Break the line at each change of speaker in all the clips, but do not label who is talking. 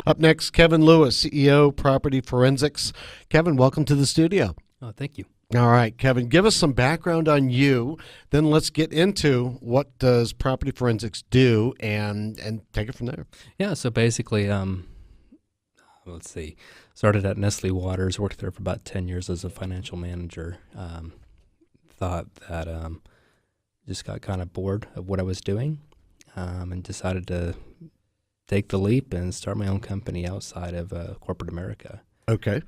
Up next, Kevin Lewis, CEO, Property Forensix. Kevin, welcome to the studio.
Oh, thank you.
All right, Kevin, give us some background on you. Then let's get into what does Property Forensix do and take it from there.
Yeah, so basically, let's see, started at Nestle Waters, worked there for about 10 years as a financial manager. Thought that just got kind of bored of what I was doing and decided to take the leap and start my own company outside of corporate America.
Okay.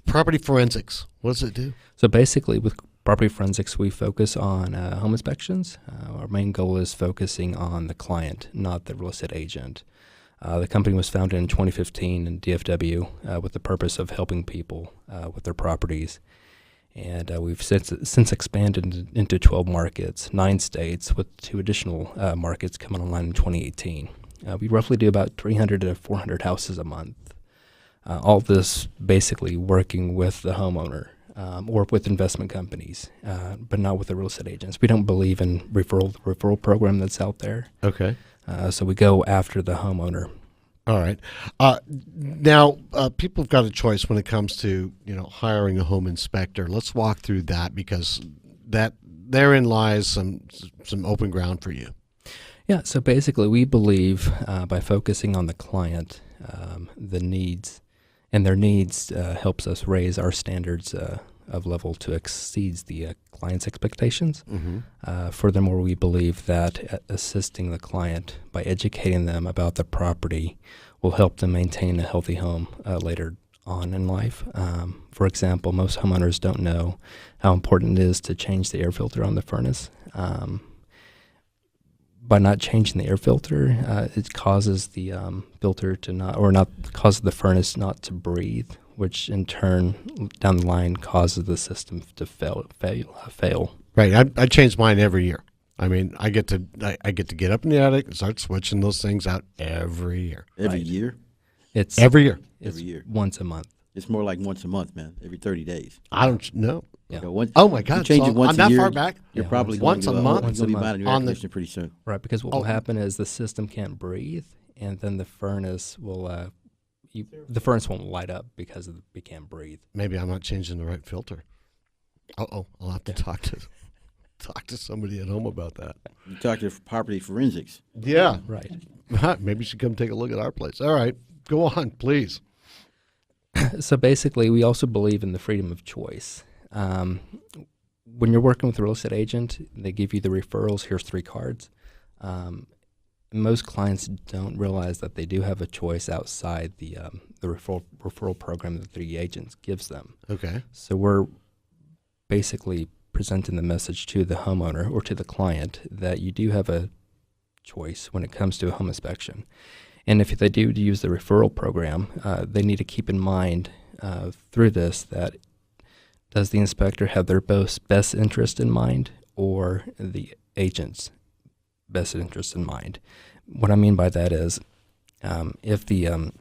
Property Forensix, what does it do?
So basically, with Property Forensics, we focus on home inspections. Our main goal is focusing on the client, not the real estate agent. The company was founded in 2015 in DFW with the purpose of helping people with their properties. And we've since expanded into 12 markets, 9 states, with 2 additional markets coming online in 2018. We roughly do about 300 to 400 houses a month. All this basically working with the homeowner or with investment companies, but not with the real estate agents. We don't believe in referral program that's out there.
Okay.
So we go after the homeowner.
All right. Now, people have got a choice when it comes to hiring a home inspector. Let's walk through that because therein lies some open ground for you.
Yeah. So basically, we believe by focusing on the client, the needs, and their needs helps us raise our standards of level to exceeds the client's expectations.
Mm-hmm.
Furthermore, we believe that assisting the client by educating them about the property will help them maintain a healthy home later on in life. For example, most homeowners don't know how important it is to change the air filter on the furnace. By not changing the air filter, it causes the filter to causes the furnace not to breathe, which in turn down the line causes the system to fail.
Right. I change mine every year. I mean, I get to get up in the attic and start switching those things out every year.
Every
Right.
year?
It's
Every year.
It's
Every year.
once a month.
It's more like once a month, man. Every 30 days.
I don't know.
Yeah.
So once,
Oh my
you
God!
change
so
it once
I'm
a
that
year,
far back.
You're
Yeah,
probably
once
going
a
to
month?
Once a
be
month.
buying a new
On
air
the-
conditioner pretty soon.
Right, because what
Oh.
will happen is the system can't breathe, and then the furnace will the furnace won't light up because it can't breathe.
Maybe I'm not changing the right filter. I'll have to talk to somebody at home about that.
You talk to Property Forensics.
Yeah.
Right.
Maybe you should come take a look at our place. All right. Go on, please.
So basically, we also believe in the freedom of choice. When you're working with a real estate agent, they give you the referrals. Here's 3 cards. Most clients don't realize that they do have a choice outside the referral program that the agent gives them.
Okay.
So we're basically presenting the message to the homeowner or to the client that you do have a choice when it comes to a home inspection. And if they do use the referral program, they need to keep in mind through this that does the inspector have their best interest in mind or the agent's best interest in mind? What I mean by that is if the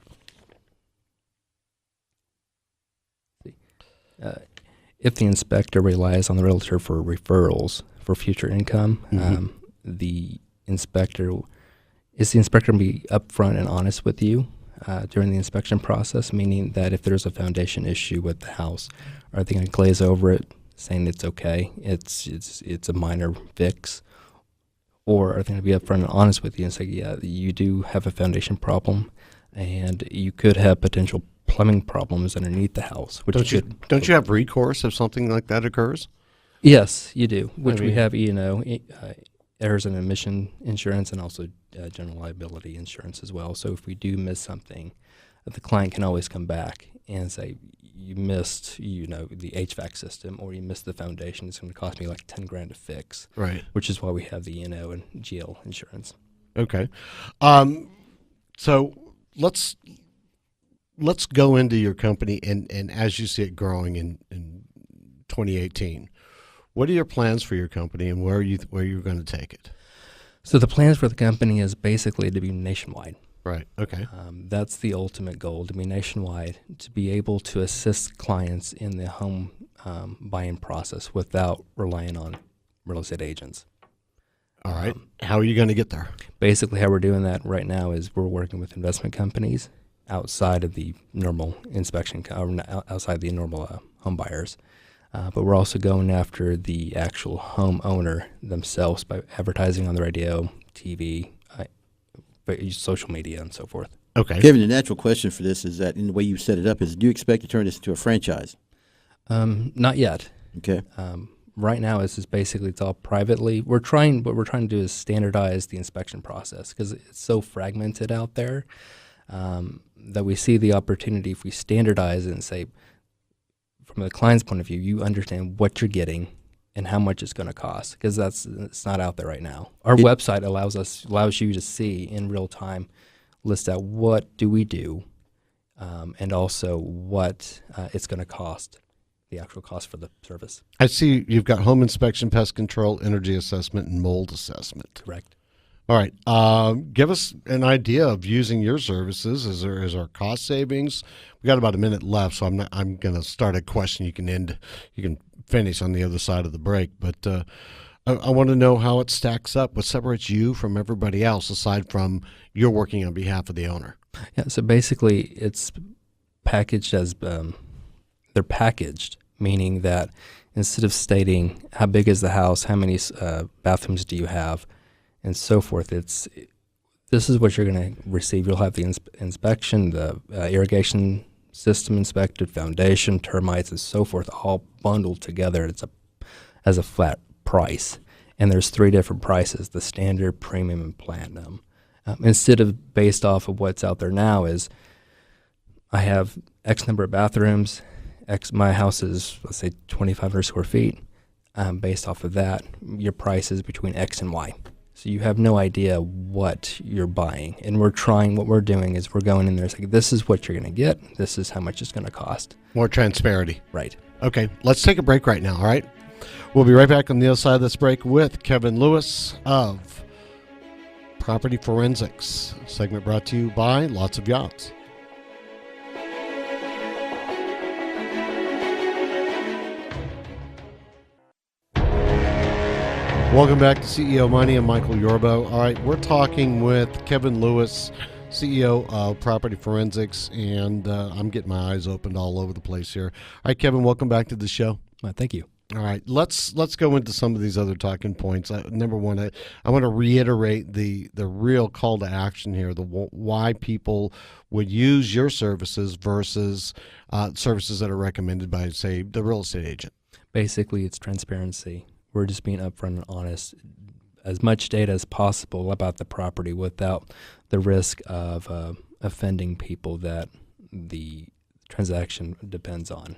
inspector relies on the realtor for referrals for future income, the inspector going to be upfront and honest with you during the inspection process, meaning that if there's a foundation issue with the house, are they going to glaze over it, saying it's okay, it's a minor fix, or are they going to be upfront and honest with you and say, yeah, you do have a foundation problem, and you could have potential plumbing problems underneath the house. Which
Don't you have recourse if something like that occurs?
Yes, you do. Which we
mean-
have, errors and omission insurance and also general liability insurance as well. So if we do miss something, the client can always come back and say, you missed, the HVAC system, or you missed the foundation. It's going to cost me like $10,000 to fix.
Right.
Which is why we have the and GL insurance.
Okay. So let's go into your company and as you see it growing in 2018. What are your plans for your company and where you're going to take it?
So the plans for the company is basically to be nationwide.
Right. Okay.
That's the ultimate goal, to be nationwide, to be able to assist clients in the home buying process without relying on real estate agents.
All right. How are you going to get there?
Basically, how we're doing that right now is we're working with investment companies outside of the normal inspection, outside the normal home buyers. But we're also going after the actual homeowner themselves by advertising on the radio, TV, social media, and so forth.
Okay.
Kevin, the natural question for this is that in the way you set it up is, do you expect to turn this into a franchise?
Not yet.
Okay.
Right now, it's all privately. What we're trying to do is standardize the inspection process because it's so fragmented out there that we see the opportunity if we standardize it and say, from the client's point of view, you understand what you're getting and how much it's going to cost because it's not out there right now. Our website allows you to see in real time, list out what do we do, and also what it's going to cost, the actual cost for the service.
I see you've got home inspection, pest control, energy assessment, and mold assessment.
Correct.
All right. Give us an idea of using your services. Is there cost savings? We got about a minute left, so I'm going to start a question. You can finish on the other side of the break. But I want to know how it stacks up. What separates you from everybody else, aside from you're working on behalf of the owner?
Yeah. So basically, it's packaged as they're packaged, meaning that instead of stating how big is the house, how many bathrooms do you have, and so forth, this is what you're going to receive. You'll have the inspection, the irrigation system inspected, foundation, termites, and so forth, all bundled together. As a flat price, and there's 3 different prices: the standard, premium, and platinum. Instead of based off of what's out there now, is I have X number of bathrooms. My house is, let's say, 2,500 square feet. Based off of that, your price is between X and Y. So you have no idea what you're buying. And what we're doing is we're going in there saying, this is what you're going to get. This is how much it's going to cost.
More transparency.
Right.
Okay, let's take a break right now, all right? We'll be right back on the other side of this break with Kevin Lewis of Property Forensics. Segment brought to you by Lots of Yachts. Welcome back to CEO Money. I'm Michael Yorbo. All right, we're talking with Kevin Lewis, CEO of Property Forensics, and I'm getting my eyes opened all over the place here. All right, Kevin, welcome back to the show.
Thank you.
All right, let's go into some of these other talking points. Number one, I want to reiterate the real call to action here, why people would use your services versus services that are recommended by, say, the real estate agent.
Basically, it's transparency. We're just being upfront and honest, as much data as possible about the property without the risk of offending people that the transaction depends on.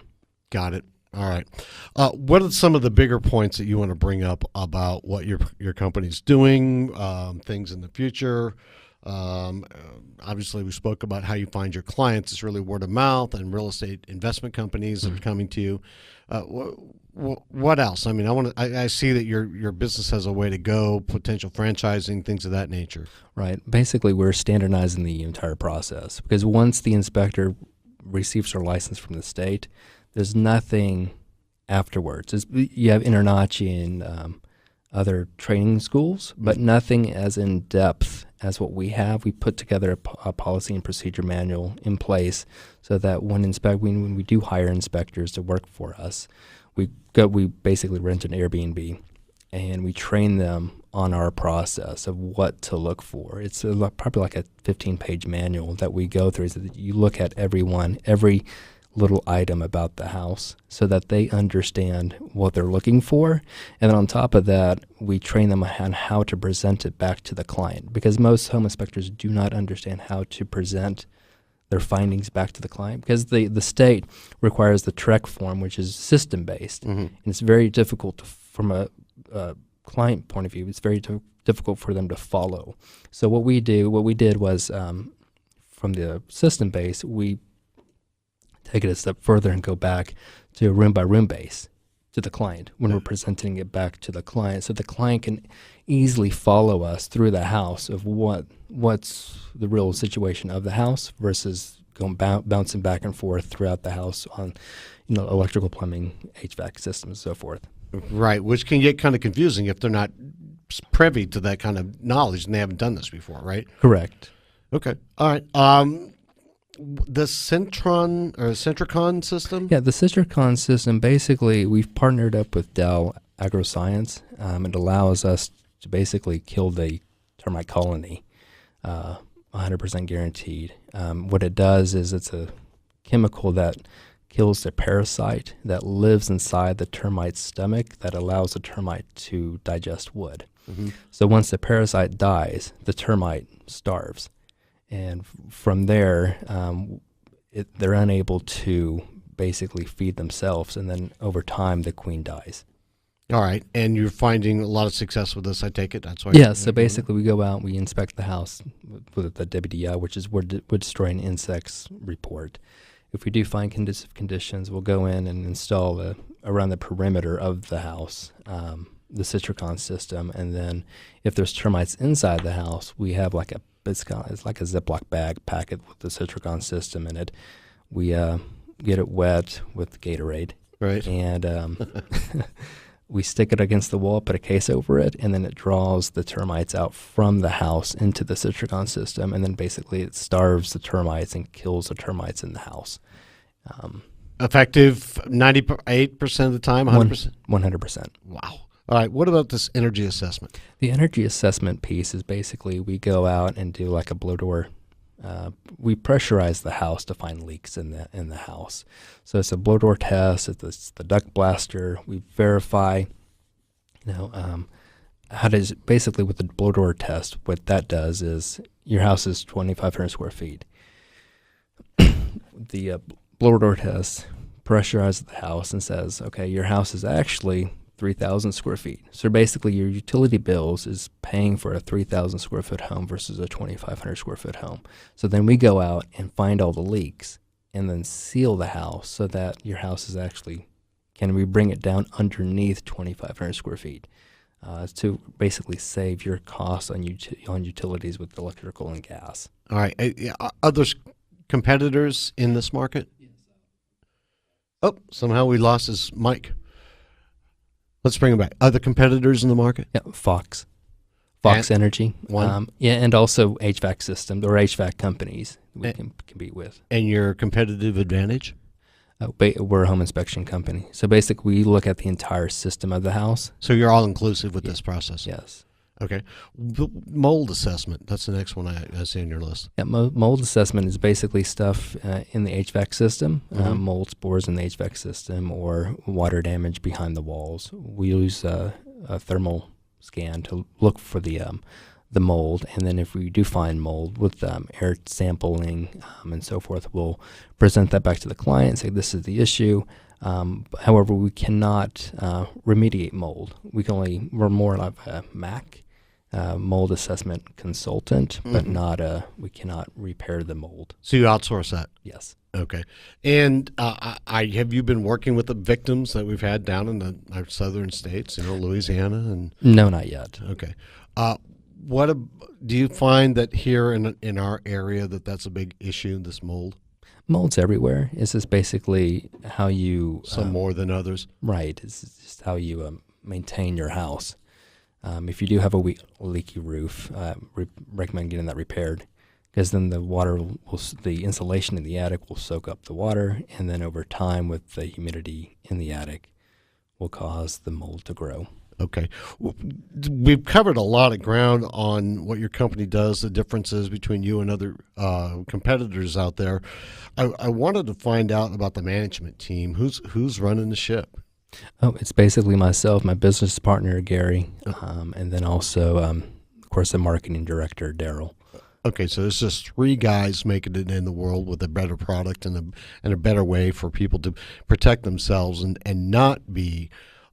Got it. All right. What are some of the bigger points that you want to bring up about what your company's doing, things in the future? Obviously, we spoke about how you find your clients. It's really word of mouth, and real estate investment companies that are coming to you. What else? I mean, I see that your business has a way to go, potential franchising, things of that nature.
Right. Basically, we're standardizing the entire process because once the inspector receives their license from the state, there's nothing afterwards. You have InterNACHI and other training schools, but nothing as in depth as what we have. We put together a policy and procedure manual in place so that when we do hire inspectors to work for us, we basically rent an Airbnb and we train them on our process of what to look for. It's probably like a 15-page manual that we go through so that you look at every little item about the house so that they understand what they're looking for. And then on top of that, we train them on how to present it back to the client because most home inspectors do not understand how to present their findings back to the client because the state requires the TREC form, which is system-based. Mm-hmm. And it's very difficult from a client point of view. It's very difficult for them to follow. So what we did was from the system-based, we take it a step further and go back to a room-by-room base to the client when we're presenting it back to the client, so the client can easily follow us through the house of what's the real situation of the house versus going bouncing back and forth throughout the house on electrical, plumbing, HVAC systems, and so forth.
Right, which can get kind of confusing if they're not privy to that kind of knowledge and they haven't done this before, right?
Correct.
Okay. All right. The Centricon system?
Yeah, the Citricon system, basically, we've partnered up with Dell Agroscience. It allows us to basically kill the termite colony, 100% guaranteed. What it does is it's a chemical that kills the parasite that lives inside the termite's stomach that allows the termite to digest wood.
Mm-hmm.
So once the parasite dies, the termite starves. And from there, they're unable to basically feed themselves, and then over time, the queen dies.
All right, and you're finding a lot of success with this, I take it? That's why.
Yeah, so basically we go out, we inspect the house with the WDI, which is Wood Destroying Insects report. If we do find conducive conditions, we'll go in and install around the perimeter of the house the Citricon system, and then if there's termites inside the house, we have it's like a Ziploc bag packet with the Citricon system in it. We get it wet with Gatorade,
right,
and we stick it against the wall, put a case over it, and then it draws the termites out from the house into the Citricon system, and then basically it starves the termites and kills the termites in the house.
Effective 98% of the time, 100%?
100%.
Wow. All right, what about this energy assessment?
The energy assessment piece is basically we go out and do like a blow door. We pressurize the house to find leaks in the house. So it's a blow door test. It's the duct blaster. We verify, basically with the blow door test, what that does is your house is 2,500 square feet. The blow door test pressurizes the house and says, okay, your house is actually 3,000 square feet. So basically your utility bills is paying for a 3,000 square foot home versus a 2,500 square foot home. So then we go out and find all the leaks and then seal the house so that your house is actually, can we bring it down underneath 2,500 square feet to basically save your costs on utilities with electrical and gas.
All right. Are there competitors in this market? Oh, somehow we lost his mic. Let's bring him back. Other competitors in the market?
Yeah, Fox Energy.
One.
And also HVAC systems or HVAC companies we can compete with.
And your competitive advantage?
We're a home inspection company. So basically we look at the entire system of the house.
So you're all inclusive with this process?
Yes.
Okay. Mold assessment. That's the next one I see on your list.
Yeah, mold assessment is basically stuff in the HVAC system, mold spores in the HVAC system, or water damage behind the walls. We use a thermal scan to look for the mold, and then if we do find mold with air sampling and so forth, we'll present that back to the client and say this is the issue. However, we cannot remediate mold. We're more like a MAC. Mold assessment consultant, but we cannot repair the mold.
So you outsource that?
Yes.
Okay. And have you been working with the victims that we've had down in our southern states, Louisiana? And
no, not yet.
Okay. Do you find that here in our area that's a big issue, this mold?
Mold's everywhere. It's just basically how you...
Some more than others?
Right. It's just how you maintain your house. If you do have a leaky roof, recommend getting that repaired, because then the insulation in the attic will soak up the water, and then over time with the humidity in the attic will cause the mold to grow.
Okay. We've covered a lot of ground on what your company does, the differences between you and other competitors out there. I wanted to find out about the management team. Who's running the ship?
Oh, it's basically myself, my business partner, Gary, and then also, of course, the marketing director, Daryl.
Okay, so there's just three guys making it in the world with a better product and a better way for people to protect themselves and not be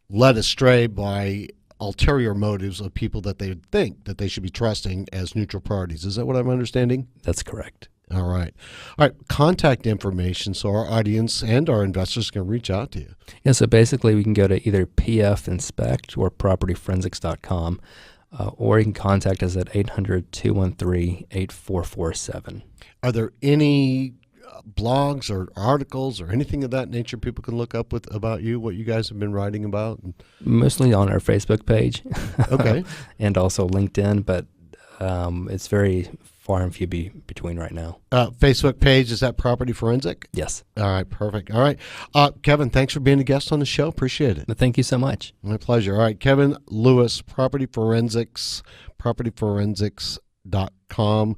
led astray by ulterior motives of people that they think that they should be trusting as neutral parties. Is that what I'm understanding?
That's correct.
All right. Contact information so our audience and our investors can reach out to you.
Yeah, so basically we can go to either PF Inspect or propertyforensics.com, or you can contact us at 800-213-8447.
Are there any blogs or articles or anything of that nature people can look up about you, what you guys have been writing about?
Mostly on our Facebook page.
Okay.
And also LinkedIn, but it's very far and few between right now.
Facebook page, is that Property Forensic?
Yes.
All right, perfect. All right. Kevin, thanks for being a guest on the show. Appreciate it.
Thank you so much.
My pleasure. All right, Kevin Lewis, Property Forensics, propertyforensics.com.